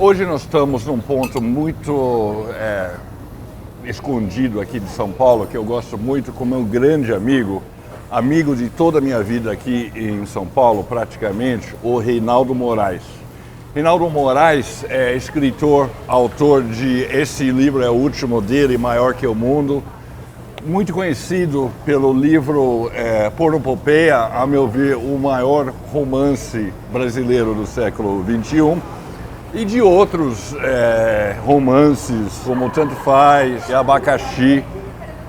Hoje nós estamos num ponto muito escondido aqui de São Paulo, que eu gosto muito, com meu grande amigo de toda a minha vida aqui em São Paulo, praticamente, o Reinaldo Moraes. Reinaldo Moraes é escritor, autor de esse livro, é o último dele, Maior que o Mundo, muito conhecido pelo livro Pornopopeia, a meu ver, o maior romance brasileiro do século XXI, e de outros romances, como Tanto Faz, e Abacaxi,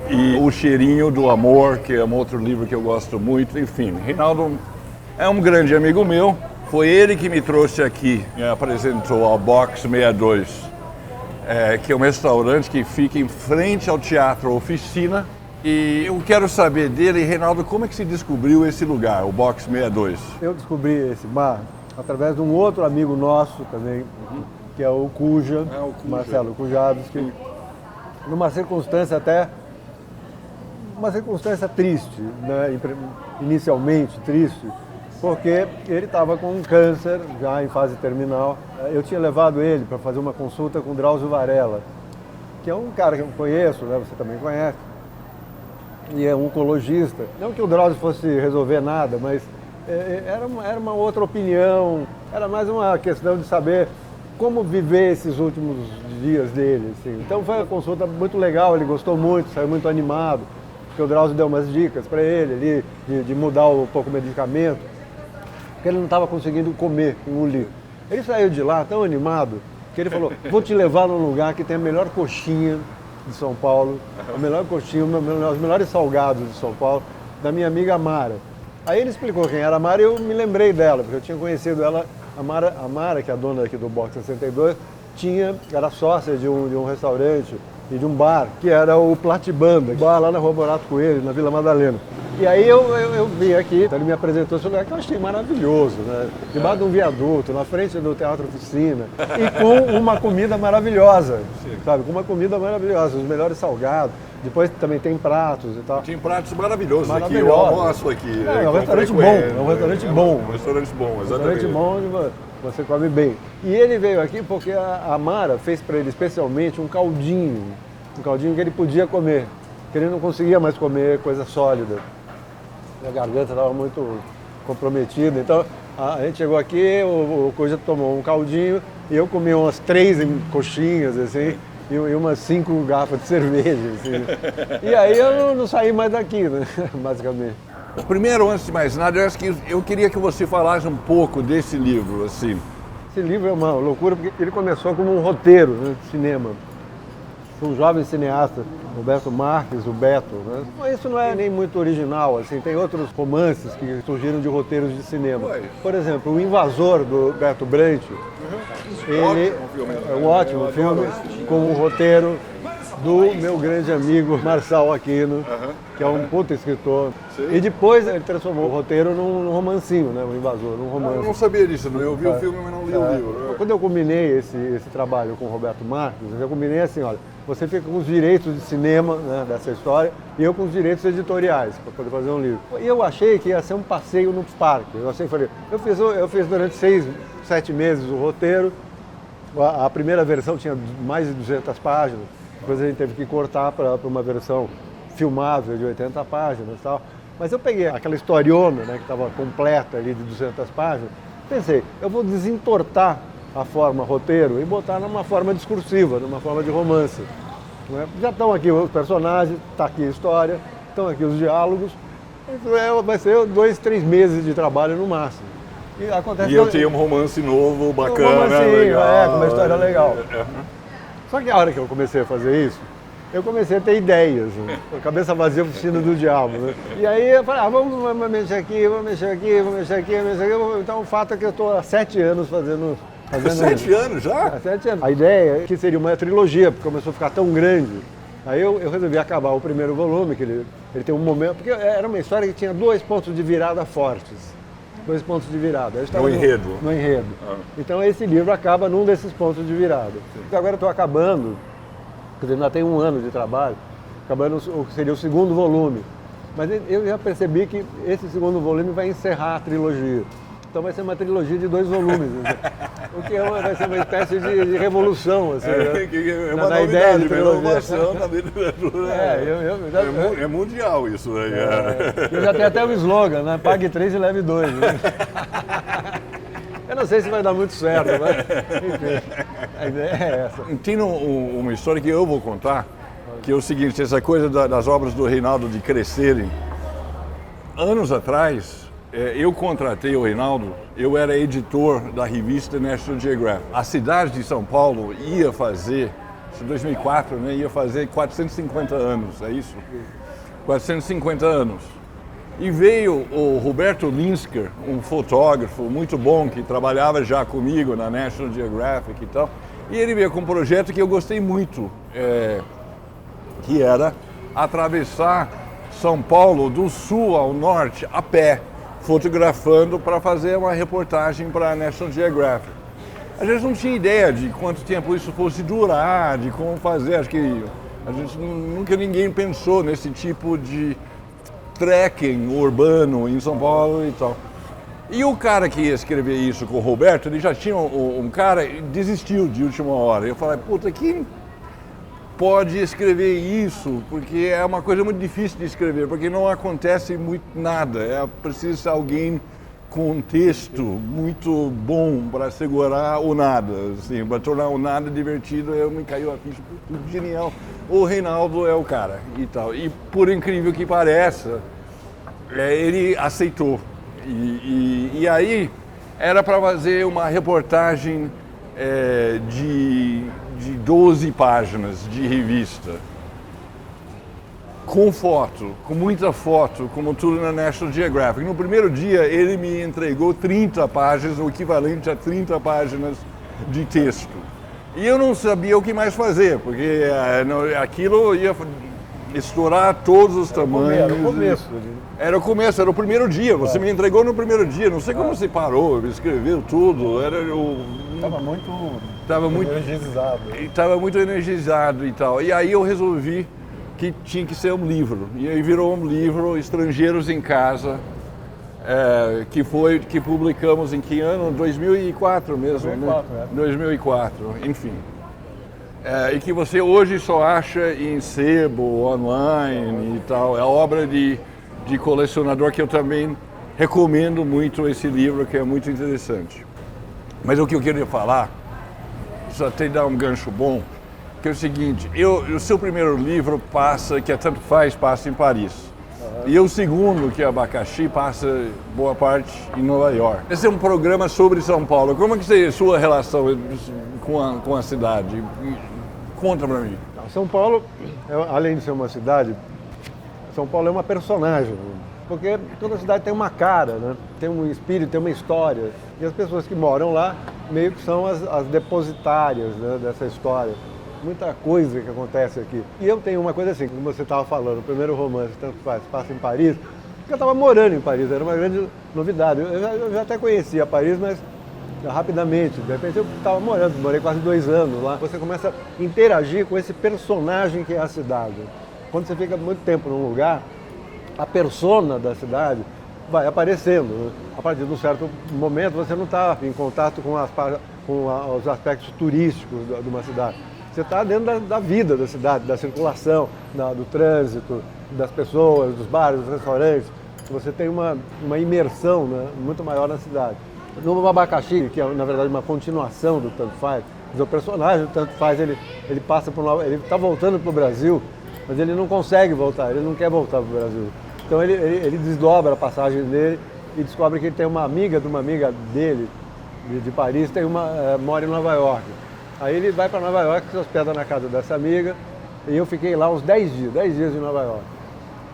e O Cheirinho do Amor, que é um outro livro que eu gosto muito. Enfim, Reinaldo é um grande amigo meu. Foi ele que me trouxe aqui, me apresentou ao Box 62, que é um restaurante que fica em frente ao Teatro Oficina. E eu quero saber dele, Reinaldo, como é que se descobriu esse lugar, o Box 62? Eu descobri esse bar através de um outro amigo nosso também, que é o Cuja, Marcelo Kujavski, numa circunstância triste, né? Inicialmente triste, porque ele estava com um câncer já em fase terminal. Eu tinha levado ele para fazer uma consulta com Drauzio Varela, que é um cara que eu conheço, né? Você também conhece, e é um oncologista. Não que o Drauzio fosse resolver nada, mas era uma outra opinião, era mais uma questão de saber como viver esses últimos dias dele. Assim. Então foi uma consulta muito legal, ele gostou muito, saiu muito animado, porque o Drauzio deu umas dicas para ele ali, de mudar um pouco o medicamento, porque ele não estava conseguindo comer, engolir. Ele saiu de lá tão animado que ele falou, vou te levar num lugar que tem a melhor coxinha de São Paulo, a melhor coxinha, os melhores salgados de São Paulo, da minha amiga Mara. Aí ele explicou quem era a Mara e eu me lembrei dela, porque eu tinha conhecido ela, a Mara, que é a dona aqui do Box 62, era sócia de um restaurante e de um bar, que era o Platibanda, bar lá na Rua Morato Coelho, na Vila Madalena. E aí eu vim aqui, então ele me apresentou esse lugar que eu achei maravilhoso, né? Debaixo de um viaduto, na frente do Teatro Oficina, e com uma comida maravilhosa, sabe? Com uma comida maravilhosa, os melhores salgados. Depois também tem pratos e tal. Tem pratos maravilhosos aqui, eu almoço aqui. É um restaurante bom, é um restaurante bom. Um restaurante bom, exatamente. Um restaurante bom, você come bem. E ele veio aqui porque a Mara fez para ele especialmente um caldinho que ele podia comer, que ele não conseguia mais comer coisa sólida. A garganta estava muito comprometida, então a gente chegou aqui, o Coisa tomou um caldinho e eu comi umas 3 coxinhas, assim, e umas 5 garrafas de cerveja, assim. E aí eu não saí mais daqui, né, basicamente. Primeiro, antes de mais nada, eu queria que você falasse um pouco desse livro, assim. Esse livro é uma loucura porque ele começou como um roteiro, né, de cinema. Um jovem cineasta, Roberto Marques, o Beto, né? Isso não é nem muito original, assim, tem outros romances que surgiram de roteiros de cinema. Por exemplo, O Invasor, do Berto Brandt, ele é um ótimo filme, com o roteiro do meu grande amigo Marçal Aquino, que é um puta escritor. E depois ele transformou o roteiro num romancinho, né? O Invasor, num romance. Eu não sabia disso, eu vi o filme, mas não li o livro. Quando eu combinei esse trabalho com o Roberto Marques, eu combinei assim, olha, você fica com os direitos de cinema, né, dessa história, e eu com os direitos editoriais, para poder fazer um livro. E eu achei que ia ser um passeio no parque. Eu fiz durante 6, 7 meses o roteiro. A primeira versão tinha mais de 200 páginas. Depois a gente teve que cortar para uma versão filmável de 80 páginas e tal. Mas eu peguei aquela historiona, né, que estava completa ali de 200 páginas, pensei, eu vou desentortar a forma roteiro e botar numa forma discursiva, numa forma de romance. Né? Já estão aqui os personagens, está aqui a história, estão aqui os diálogos. Vai ser 2, 3 meses de trabalho no máximo. E eu tenho um romance novo, bacana, um romancinho, legal. Com uma história legal. Só que a hora que eu comecei a fazer isso, eu comecei a ter ideias, né? Cabeça vazia, oficina do diabo, né? E aí eu falei, vamos mexer aqui, vamos mexer aqui, vamos mexer aqui, vamos mexer aqui. Então o fato é que eu estou há 7 anos fazendo 7 anos já? 7 anos. A ideia é que seria uma trilogia, porque começou a ficar tão grande. Aí eu resolvi acabar o primeiro volume, que ele tem um momento... Porque era uma história que tinha 2 pontos de virada fortes. 2 pontos de virada. No enredo. No enredo. Então esse livro acaba num desses pontos de virada. Então, agora eu estou acabando, quer dizer, ainda tem 1 ano de trabalho, acabando o que seria o 2º volume. Mas eu já percebi que esse 2º volume vai encerrar a trilogia. Então vai ser uma trilogia de 2 volumes. O que vai ser uma espécie de revolução, assim, né? É uma novidade, uma inovação na literatura. É mundial isso, né? Eu já tenho até um slogan, né? Pague 3 e leve 2. Né? Eu não sei se vai dar muito certo, mas enfim, a ideia é essa. Tem uma história que eu vou contar, que é o seguinte, essa coisa das obras do Reinaldo de crescerem. Anos atrás, eu contratei o Reinaldo, eu era editor da revista National Geographic. A cidade de São Paulo ia fazer, em 2004, né, ia fazer 450 anos, é isso? 450 anos. E veio o Roberto Linsker, um fotógrafo muito bom, que trabalhava já comigo na National Geographic e tal, e ele veio com um projeto que eu gostei muito, que era atravessar São Paulo do sul ao norte a pé, fotografando para fazer uma reportagem para a National Geographic. A gente não tinha ideia de quanto tempo isso fosse durar, de como fazer, acho que a gente nunca ninguém pensou nesse tipo de trekking urbano em São Paulo e tal. E o cara que ia escrever isso com o Roberto, ele já tinha um cara, desistiu de última hora. Eu falei, puta, quem pode escrever isso? Porque é uma coisa muito difícil de escrever, porque não acontece muito nada. Precisa ser alguém com um texto muito bom para segurar o nada, assim, para tornar o nada divertido. Me caiu a ficha, tudo genial. O Reinaldo é o cara e tal. E por incrível que pareça, ele aceitou. E aí era para fazer uma reportagem de 12 páginas de revista, com foto, com muita foto, como tudo na National Geographic. No primeiro dia ele me entregou 30 páginas, o equivalente a 30 páginas de texto. E eu não sabia o que mais fazer, porque aquilo ia estourar todos os tamanhos. Era o começo. Era o começo, era o primeiro dia. Você me entregou no primeiro dia. Não sei como você parou, escreveu tudo. Estava muito energizado. Estava muito energizado e tal. E aí eu resolvi que tinha que ser um livro. E aí virou um livro, Estrangeiros em Casa, que publicamos em que ano? 2004 mesmo, 2004, né? 2004, enfim. E que você hoje só acha em sebo, online e tal. É a obra de colecionador que eu também recomendo muito esse livro, que é muito interessante. Mas o que eu queria falar, só até dar um gancho bom, que é o seguinte, o seu primeiro livro que é Tanto Faz, passa em Paris. E o segundo, que é Abacaxi, passa boa parte em Nova York. Esse é um programa sobre São Paulo. Como é que é a sua relação com a cidade? Conta pra mim. São Paulo, além de ser uma cidade, São Paulo é uma personagem, porque toda cidade tem uma cara, né? Tem um espírito, tem uma história. E as pessoas que moram lá meio que são as depositárias, né, dessa história. Muita coisa que acontece aqui. E eu tenho uma coisa assim, como você estava falando, o primeiro romance, Tanto Faz, passa em Paris, porque eu estava morando em Paris, era uma grande novidade. Eu já até conhecia Paris, mas rapidamente. De repente eu estava morei quase 2 anos lá. Você começa a interagir com esse personagem que é a cidade. Quando você fica muito tempo num lugar, a persona da cidade vai aparecendo. Né? A partir de um certo momento, você não está em contato com os aspectos turísticos de uma cidade. Você está dentro da vida da cidade, da circulação, do trânsito, das pessoas, dos bares, dos restaurantes. Você tem uma imersão, né, muito maior na cidade. No Abacaxi, que é na verdade uma continuação do Tanto Faz, o personagem do Tanto Faz, ele passa por ele está voltando para o Brasil, mas ele não consegue voltar, ele não quer voltar para o Brasil. Então ele desdobra a passagem dele e descobre que ele tem uma amiga de uma amiga dele, de Paris, mora em Nova York. Aí ele vai para Nova York, se hospeda na casa dessa amiga, e eu fiquei lá uns 10 dias em Nova York.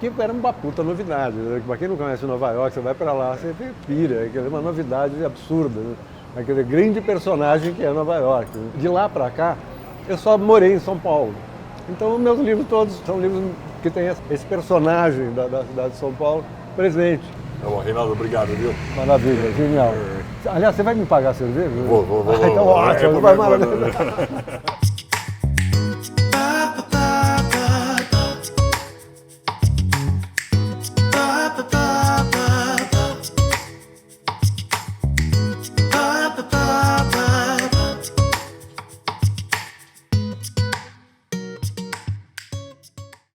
Que era uma puta novidade, né? Para quem não conhece Nova York, você vai para lá, você pira, é uma novidade absurda, né? Aquele grande personagem que é Nova York. Né? De lá para cá, eu só morei em São Paulo. Então, meus livros todos são livros que têm esse personagem da cidade de São Paulo presente. Tá bom, Reinaldo, obrigado, viu? Maravilha, genial. Aliás, você vai me pagar a cerveja? Vou. Então, ótimo, vai maravilha.